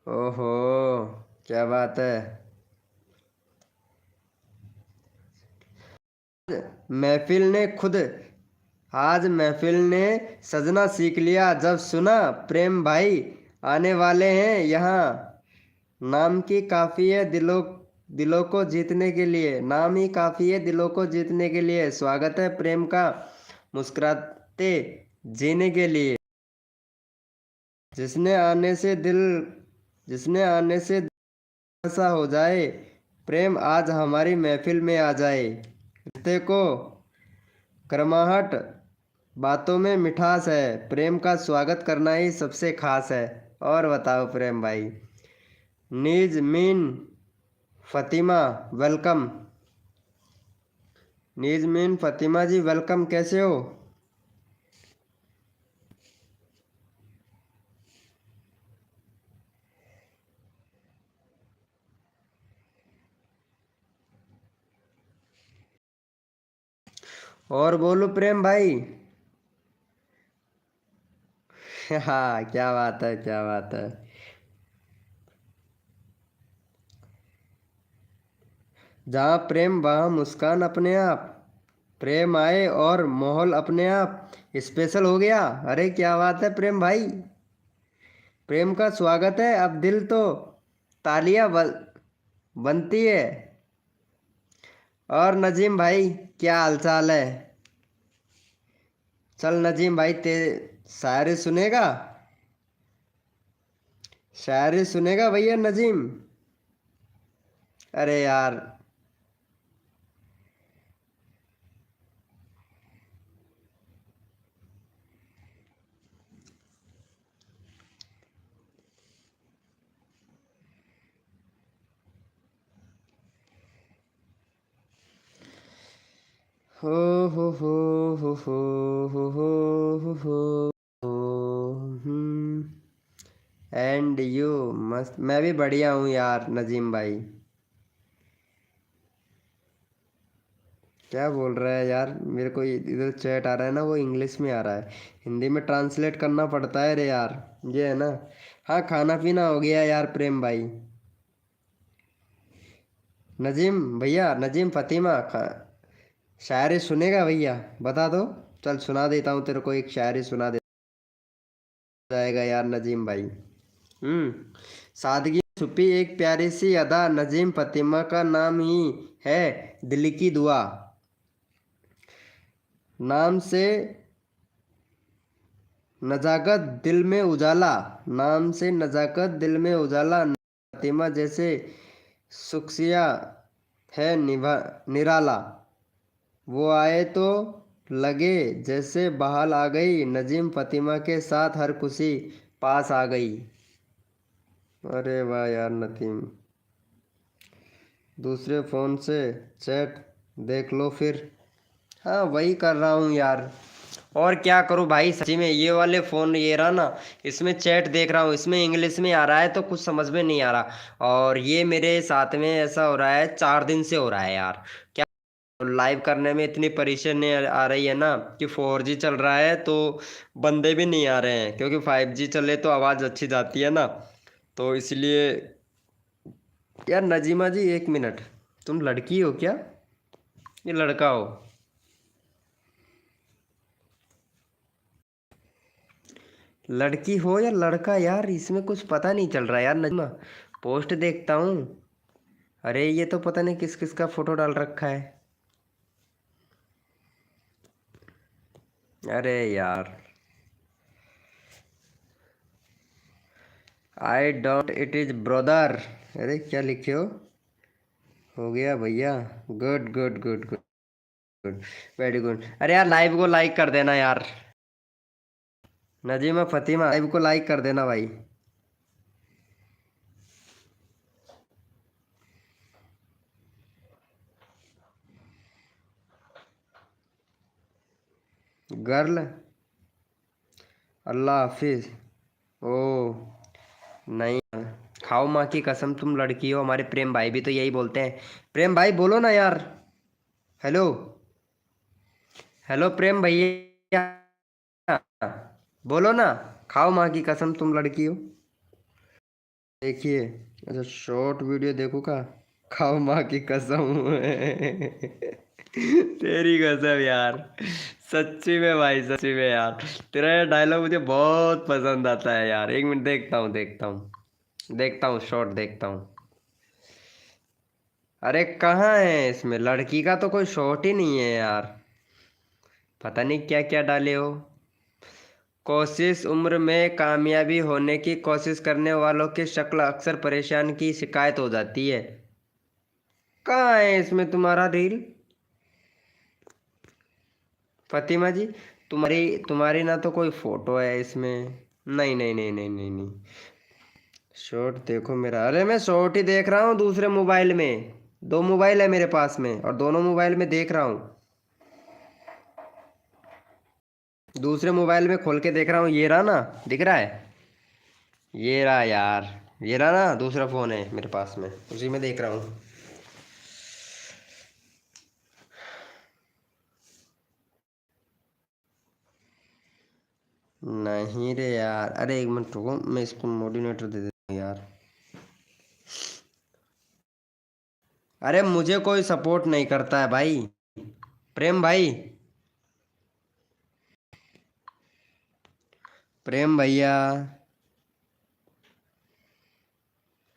ओहो, क्या बात है। महफिल ने खुद आज महफिल ने सजना सीख लिया जब सुना प्रेम भाई आने वाले हैं यहाँ। नाम की काफ़ी है दिलों दिलों को जीतने के लिए, नाम ही काफ़ी है दिलों को जीतने के लिए। स्वागत है प्रेम का मुस्कुराते जीने के लिए। जिसने आने से दिल जिसने आने से दिल सा हो जाए, प्रेम आज हमारी महफिल में आ जाए। रिश्ते को गर्माहट, बातों में मिठास है, प्रेम का स्वागत करना ही सबसे खास है। और बताओ प्रेम भाई। नीज मीन फ़ातिमा, वेलकम। नीज मीन फ़ातिमा जी, वेलकम, कैसे हो। और बोलो प्रेम भाई। हाँ, क्या बात है, क्या बात है। जहाँ प्रेम वहाँ मुस्कान अपने आप, प्रेम आए और माहौल अपने आप स्पेशल हो गया। अरे क्या बात है प्रेम भाई, प्रेम का स्वागत है। अब दिल तो तालियां बनती है। और नजीम भाई, क्या हालचाल है। चल नजीम भाई, ते शायरी सुनेगा, शायरी सुनेगा भैया नजीम। अरे यार। हो हो हो हो हो हो हो हो एंड यू मस्त, मैं भी बढ़िया हूँ यार नजीम भाई। क्या बोल रहा है यार, मेरे को इधर चैट आ रहा है ना, वो इंग्लिश में आ रहा है, हिंदी में ट्रांसलेट करना पड़ता है रे यार, ये है ना। हाँ, खाना पीना हो गया यार प्रेम भाई। नजीम भैया, नजीम फ़ातिमा शायरी सुनेगा भैया, बता दो। चल सुना देता हूँ तेरे को, एक शायरी सुना दे जाएगा यार नजीम भाई। सादगी में छुपी एक प्यारी सी अदा, नजीम फतिमा का नाम ही है दिल की दुआ। नाम से नजाकत दिल में उजाला, नाम से नजाकत दिल में उजाला, फतिमा जैसे सुखसिया है निराला। वो आए तो लगे जैसे बहाल आ गई, नजीम फतिमा के साथ हर खुशी पास आ गई। अरे वाह यार नतीम, दूसरे फ़ोन से चैट देख लो फिर। हाँ वही कर रहा हूँ यार, और क्या करूँ भाई, सच्ची में ये वाले फ़ोन ये रहा ना, इसमें चैट देख रहा हूँ, इसमें इंग्लिश में आ रहा है तो कुछ समझ में नहीं आ रहा। और ये मेरे साथ में ऐसा हो रहा है, 4 दिन से हो रहा है यार। क्या लाइव करने में इतनी परेशानी आ रही है ना कि 4G चल रहा है तो बंदे भी नहीं आ रहे हैं, क्योंकि 5G चले तो आवाज़ अच्छी जाती है ना, तो इसलिए। यार नजीमा जी 1 मिनट, तुम लड़की हो क्या, ये लड़का हो? लड़की हो या लड़का यार, इसमें कुछ पता नहीं चल रहा यार नजमा। पोस्ट देखता हूँ, अरे ये तो पता नहीं किस किस का फोटो डाल रखा है। अरे यार, I don't it is brother. अरे क्या लिखे हो गया भैया, good good good good good, very good. अरे यार लाइव को लाइक कर देना यार, नजीमा फतिमा लाइव को लाइक कर देना भाई। गर्ल, अल्लाह हाफिज। ओ नहीं, खाओ माँ की कसम तुम लड़की हो, हमारे प्रेम भाई भी तो यही बोलते हैं। प्रेम भाई बोलो ना यार, हेलो, हेलो प्रेम भैया, बोलो ना, खाओ माँ की कसम तुम लड़की हो। देखिए, अच्छा शॉर्ट वीडियो देखो का, खाओ माँ की कसम। तेरी कसम यार, सच्ची में भाई, सच्ची में यार, तेरा ये डायलॉग मुझे बहुत पसंद आता है यार। 1 मिनट देखता हूँ, देखता हूँ, देखता हूँ, शॉर्ट देखता हूँ। अरे कहाँ है इसमें, लड़की का तो कोई शॉर्ट ही नहीं है यार, पता नहीं क्या क्या डाले हो। कोशिश उम्र में कामयाबी होने की कोशिश करने वालों की शक्ल अक्सर परेशान की शिकायत हो जाती है। कहाँ है इसमें तुम्हारा रील फातिमा जी, तुम्हारी तुम्हारी ना तो कोई फोटो है इसमें, नहीं नहीं नहीं नहीं नहीं नहीं। शॉर्ट देखो मेरा, अरे मैं शॉर्ट ही देख रहा हूँ दूसरे मोबाइल में, 2 मोबाइल है मेरे पास में और दोनों मोबाइल में देख रहा हूँ, दूसरे मोबाइल में खोल के देख रहा हूँ, ये रहा ना, दिख रहा है, ये रहा यार, ये रहा ना, दूसरा फ़ोन है मेरे पास में, उसी में देख रहा हूँ। नहीं रे यार, अरे 1 मिनट रुको, मैं इसको मोडिनेटर दे देता हूँ यार। अरे मुझे कोई सपोर्ट नहीं करता है भाई, प्रेम भाई, प्रेम भैया,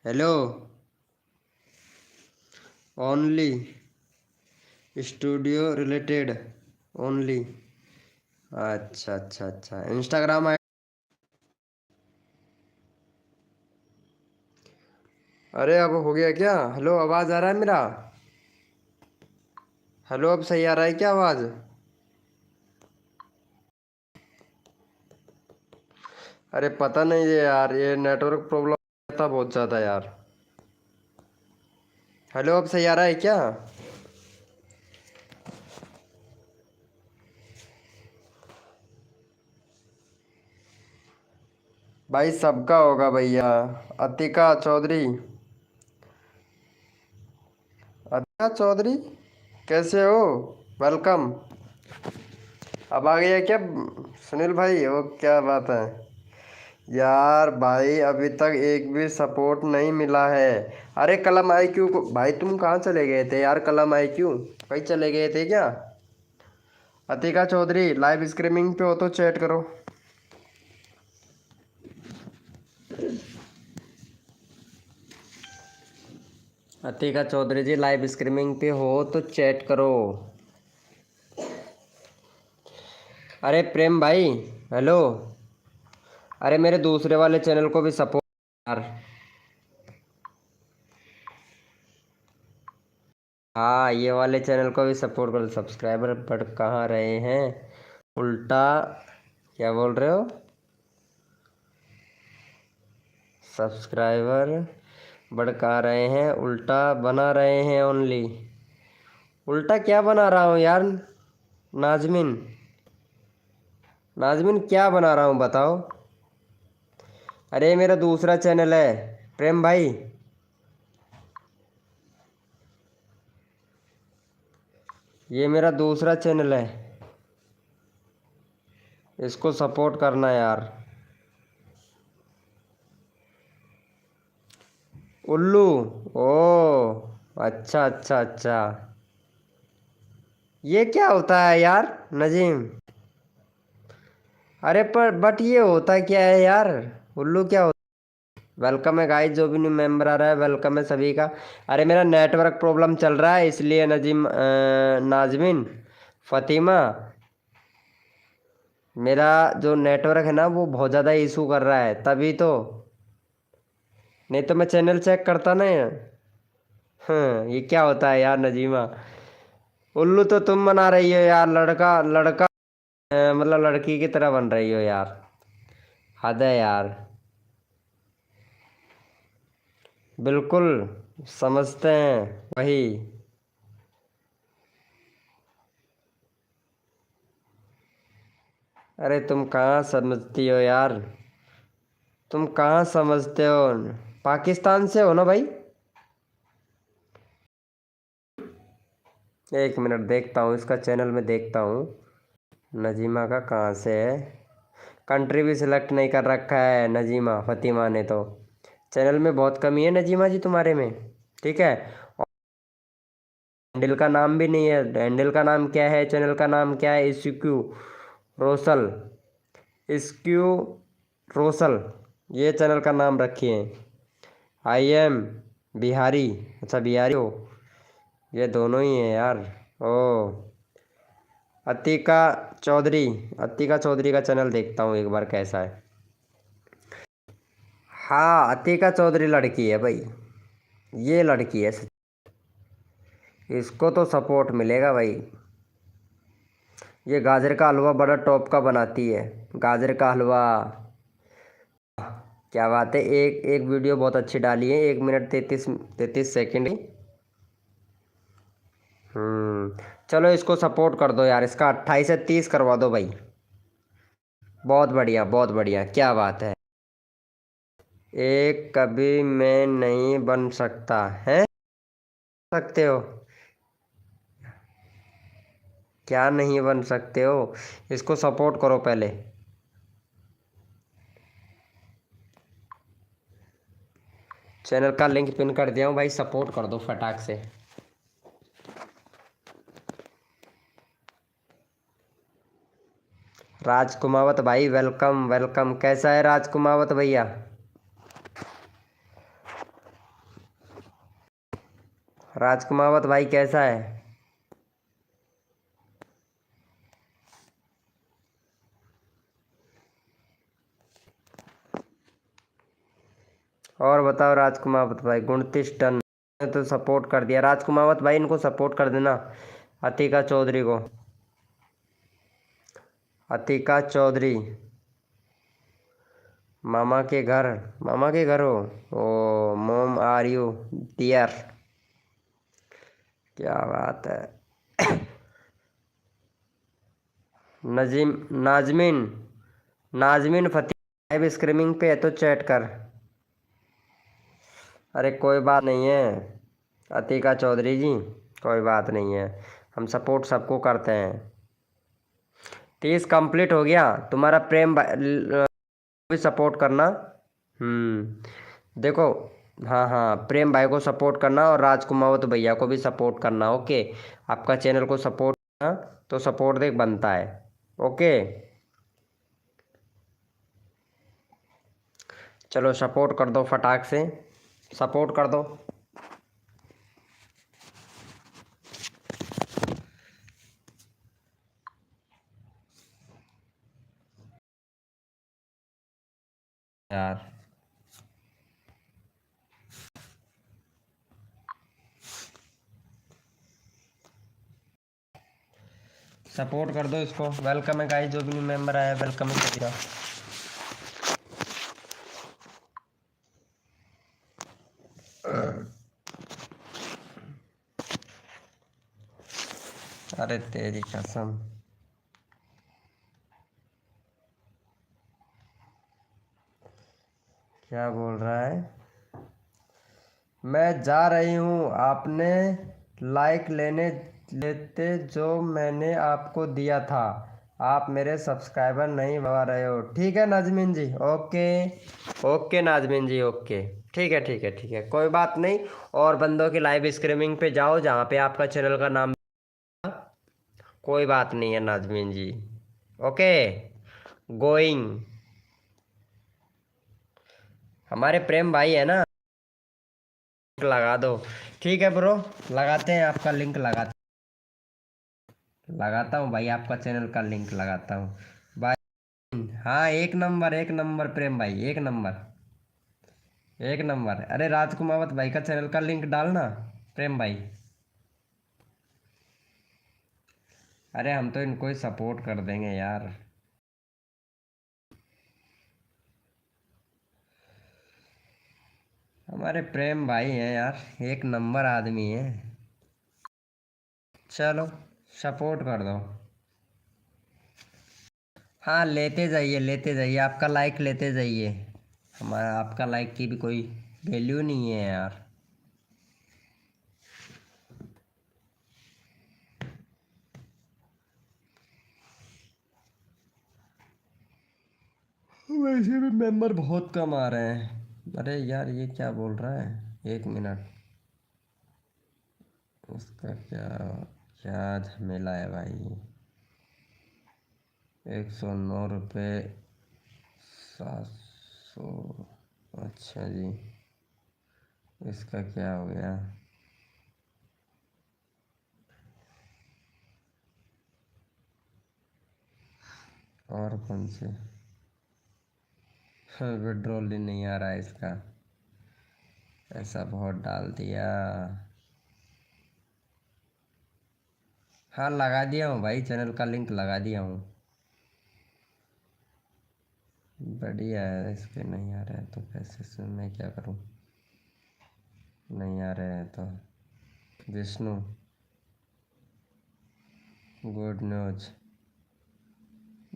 hello, only studio related only. अच्छा अच्छा अच्छा, इंस्टाग्राम आई, अरे अब हो गया क्या, हेलो आवाज़ आ रहा है मेरा, हेलो अब सही आ रहा है क्या आवाज़? अरे पता नहीं है यार, ये नेटवर्क प्रॉब्लम था बहुत ज़्यादा यार। हेलो अब सही आ रहा है क्या? भाई सबका होगा भैया। अतिका चौधरी, अतिका चौधरी कैसे हो, वेलकम। अब आ गया क्या सुनील भाई, वो क्या बात है यार, भाई अभी तक एक भी सपोर्ट नहीं मिला है। अरे कलम आई क्यों को भाई, तुम कहाँ चले गए थे यार, कलम आई क्यों, कहीं चले गए थे क्या? अतिका चौधरी लाइव स्ट्रीमिंग पे हो तो चैट करो। अतिका चौधरी जी लाइव स्ट्रीमिंग पे हो तो चैट करो। अरे प्रेम भाई, हेलो। अरे मेरे दूसरे वाले चैनल को भी सपोर्ट यार। हाँ, ये वाले चैनल को भी सपोर्ट करो। सब्सक्राइबर बढ़ कहाँ रहे हैं, उल्टा क्या बोल रहे हो? सब्सक्राइबर बढ़ कहाँ रहे हैं, उल्टा बना रहे हैं ओनली। उल्टा क्या बना रहा हूँ यार? नाजमीन, नाजमीन क्या बना रहा हूँ बताओ? अरे मेरा दूसरा चैनल है प्रेम भाई। ये मेरा दूसरा चैनल है, इसको सपोर्ट करना यार। उल्लू, ओ अच्छा अच्छा अच्छा। ये क्या होता है यार नजीम? अरे पर बट ये होता क्या है यार? उल्लू क्या होता? वेलकम है गाइस, जो भी न्यू मेंबर आ रहा है वेलकम है सभी का। अरे मेरा नेटवर्क प्रॉब्लम चल रहा है इसलिए नजीम, नाजमीन, फ़ातिमा, मेरा जो नेटवर्क है ना वो बहुत ज़्यादा इशू कर रहा है तभी तो। नहीं तो मैं चैनल चेक करता ना। हाँ, ये क्या होता है यार नजीमा? उल्लू तो तुम बना रही हो यार, लड़का लड़का मतलब लड़की की तरह बन रही हो यार। हद है यार। बिल्कुल समझते हैं वही। अरे तुम कहाँ समझती हो यार? तुम कहाँ समझते हो? पाकिस्तान से हो ना भाई? एक मिनट देखता हूँ इसका चैनल में, देखता हूँ नजीमा का कहाँ से है। कंट्री भी सिलेक्ट नहीं कर रखा है नजीमा फ़ातिमा ने तो। चैनल में बहुत कमी है नजीमा जी तुम्हारे में। ठीक है। और हैंडल का नाम भी नहीं है। हैंडल का नाम क्या है, चैनल का नाम क्या है? इस्क्यू रोसल, इस्क्यू रोसल, ये चैनल का नाम रखिए। आई एम बिहारी, अच्छा बिहारी हो? ये दोनों ही हैं यार। ओ, अतिका चौधरी, अतिका चौधरी का चैनल देखता हूँ एक बार कैसा है। हाँ, अतिका चौधरी लड़की है भाई, ये लड़की है। इसको तो सपोर्ट मिलेगा भाई। ये गाजर का हलवा बड़ा टॉप का बनाती है, गाजर का हलवा। क्या बात है, एक एक वीडियो बहुत अच्छी डाली है, 1 मिनट 33 सेकंड की। चलो इसको सपोर्ट कर दो यार, इसका 28 से 30 करवा दो भाई। बहुत बढ़िया बहुत बढ़िया, क्या बात है। एक कभी मैं नहीं बन सकता है? सकते हो? क्या नहीं बन सकते हो? इसको सपोर्ट करो पहले। चैनल का लिंक पिन कर दिया हूँ भाई, सपोर्ट कर दो फटाक से। राजकुमावत भाई वेलकम वेलकम, कैसा है राजकुमावत भैया? राजकुमावत भाई कैसा है? और बताओ राजकुमावत भाई। 29 टन ने तो सपोर्ट कर दिया राजकुमावत भाई, इनको सपोर्ट कर देना। अतिका चौधरी को, अतिका चौधरी। मामा के घर, मामा के घर हो? ओ मोम आर यू डियर, क्या बात है। नजीम, नाजमीन, नाजमीन फ़तेह लाइव स्ट्रीमिंग पे है तो चैट कर। अरे कोई बात नहीं है अतिका चौधरी जी, कोई बात नहीं है, हम सपोर्ट सबको करते हैं। 30 कंप्लीट हो गया तुम्हारा प्रेम भी सपोर्ट करना। देखो, हाँ हाँ, प्रेम भाई को सपोर्ट करना और राजकुमावत भैया को भी सपोर्ट करना। ओके, आपका चैनल को सपोर्ट हाँ, तो सपोर्ट देख बनता है। ओके, चलो सपोर्ट कर दो फटाक से, सपोर्ट कर दो। यार सपोर्ट कर दो इसको। वेलकम है गाइस, जो भी न्यू मेंबर आया वेलकम है सभी का। अरे तेरी कसम, क्या बोल रहा है? मैं जा रही हूँ, आपने लाइक लेने लेते जो मैंने आपको दिया था। आप मेरे सब्सक्राइबर नहीं बढ़ा रहे हो। ठीक है नाजमीन जी, ओके ओके नाजमीन जी, ओके ठीक है ठीक है ठीक है, कोई बात नहीं। और बंदों की लाइव स्ट्रीमिंग पे जाओ जहाँ पे आपका चैनल का नाम, कोई बात नहीं है नाजमीन जी। Okay, going. हमारे प्रेम भाई है ना, लगा दो। ठीक है ब्रो, लगाते हैं आपका लिंक, लगाता हूँ भाई, आपका चैनल का लिंक लगाता हूँ भाई। हाँ एक नंबर प्रेम भाई, एक नंबर एक नंबर। अरे राजकुमावत भाई का चैनल का लिंक डालना प्रेम भाई। अरे हम तो इनको ही सपोर्ट कर देंगे यार। हमारे प्रेम भाई हैं यार, एक नंबर आदमी है। चलो सपोर्ट कर दो। हाँ लेते जाइए, आपका लाइक लेते जाइए। हमारा आपका लाइक की भी कोई वैल्यू नहीं है यार। वैसे भी मेंबर बहुत कम आ रहे हैं। अरे यार ये क्या बोल रहा है, एक मिनट। उसका क्या क्या झमेला है भाई? 109 रुपये, 700। अच्छा जी, इसका क्या हो गया? और कौन से? विड्रॉल ही नहीं आ रहा है इसका, ऐसा बहुत डाल दिया। हाँ लगा दिया हूँ भाई, चैनल का लिंक लगा दिया हूँ। बढ़िया है, इसके नहीं आ रहा है तो कैसे से मैं क्या करूँ? नहीं आ रहे हैं तो विष्णु, गुड न्यूज।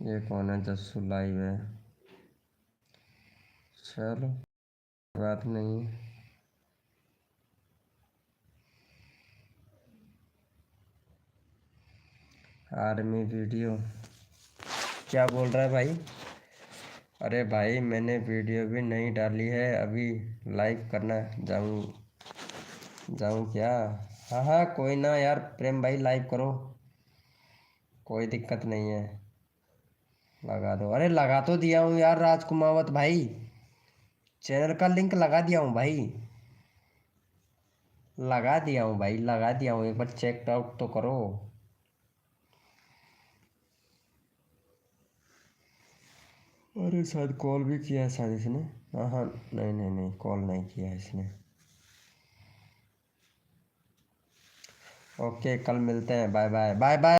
ये कौन है? जस्सू लाइव है। चलो बात नहीं। आर्मी वीडियो क्या बोल रहा है भाई? अरे भाई मैंने वीडियो भी नहीं डाली है अभी, लाइव करना जाऊँ? जाऊँ क्या? हाँ हाँ कोई ना यार, प्रेम भाई लाइव करो, कोई दिक्कत नहीं है। लगा दो, अरे लगा तो दिया हूँ यार राजकुमावत भाई, चैनल का लिंक लगा दिया हूँ भाई। लगा दिया हूँ भाई, लगा दिया हूँ, एक बार चेक आउट तो करो। अरे शायद कॉल भी किया है शायद इसने। हाँ हाँ, नहीं नहीं नहीं, कॉल नहीं किया है इसने। ओके कल मिलते हैं, बाय बाय बाय बाय।